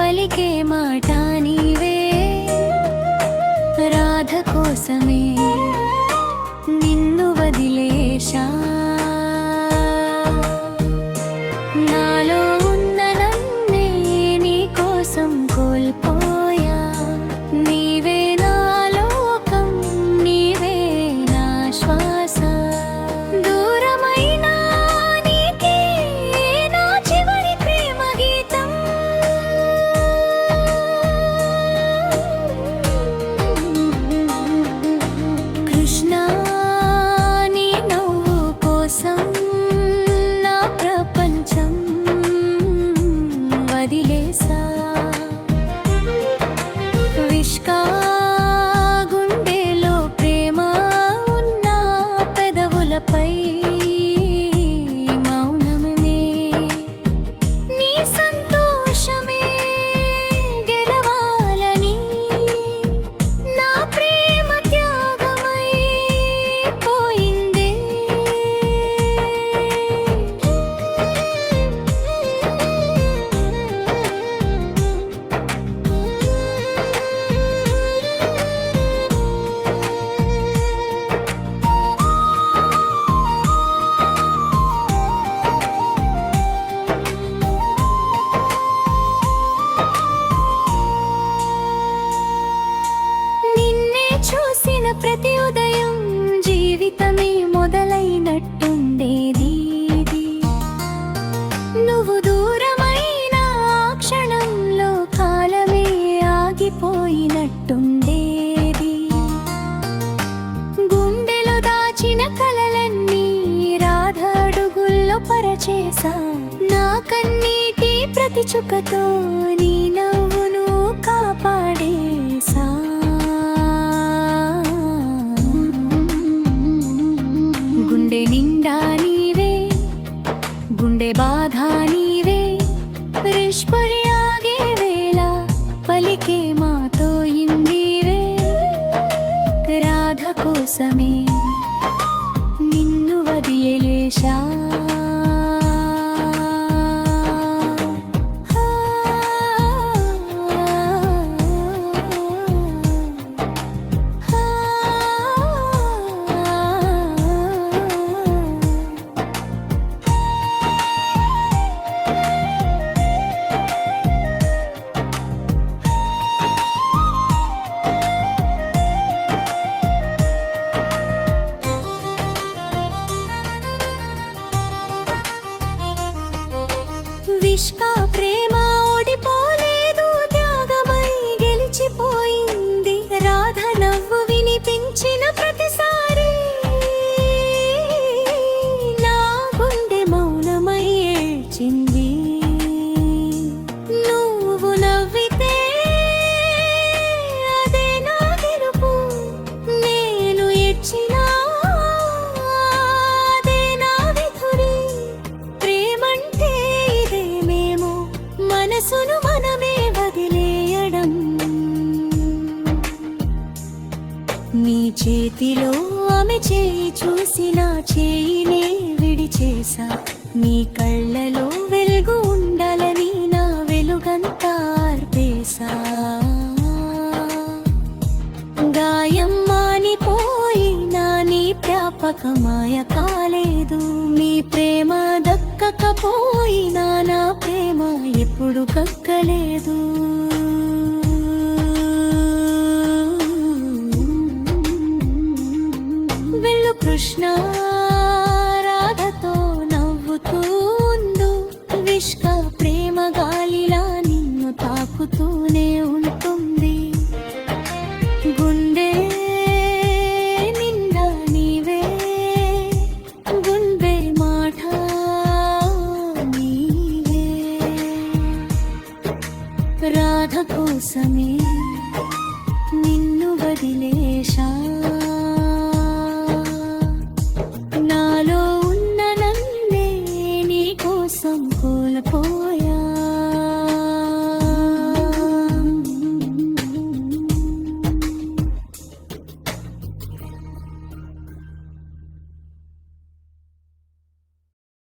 పలికే మాట నీవే రాధ కోసమే నిన్ను వదిలేశా నాలో ఉన్న నన్నే నీ కోసం కోల్పోయా నీవే నా లోకం నీవే నా శ్వాస దూరమైన నీకే నా చివరి ప్రేమ గీతం కృష్ణ నీ నవ్వు కోసం నా ప్రపంచం వదిలేసా విష్కా గుండెలో ప్రేమ ఉన్న పెదవులపై మౌనమే నీ సంతోషమే గెలవాలని నా ప్రేమ త్యాగమై పోయిందే నిన్నే చూసిన ప్రతి ఉదయం జీవితమే మొదలైనట్టుండేది నువ్వు దూరమైన ఆ క్షణంలో కాలమే ఆగిపోయినట్టుండేది గుండెలో దాచిన కలలన్నీ రాధ అడుగుల్లో పరచేసా నా కన్నీటి ప్రతి చుక్కతో నీ నవ్వును కాపాడేసా గుండె నిండా నీవే గుండె బాధ నీవే రిష్పరి ఆగే వేళ పలికే మాతో ఇందివే రాధ కోసమే నిన్ను వదిలేశా విష్కా ప్రేమ ఓడిపోలేదు త్యాగమై గెలిచిపోయింది రాధ నవ్వు వినిపించిన ప్రతిసారి నా గుండె మౌనమై ఏడ్చింది నువ్వు నవ్వితే అదే నా గెలుపు నేను ఏడ్చినా అదే నా విధురి ప్రేమంటే ఇదే మేము మనసును మనమే వదిలేయడం నీ చేతిలో ఆమె చేయి చూసి నా చేయినే విడిచేసా నీ కళ్ళలో వెలుగు ఉండాలని నా వెలుగంతా ఆర్పేసా గాయం మానిపోయినా నీ జ్ఞాపకమాయ కాలేదు నీ ప్రేమ దక్కకపోయినా నా ప్రేమ ఎప్పుడు కక్కలేదు వెళ్ళు కృష్ణ రాధతో నవ్వుతూ ఉండు విష్క ప్రేమ గాలిలా నిన్ను తాకుతూనే ఉంటుంది గుండె నిండా నీవే గుండె మాట నీవే రాధ కోసమే నిన్ను వదిలేశా నాలో ఉన్న నన్నే నీ కోసం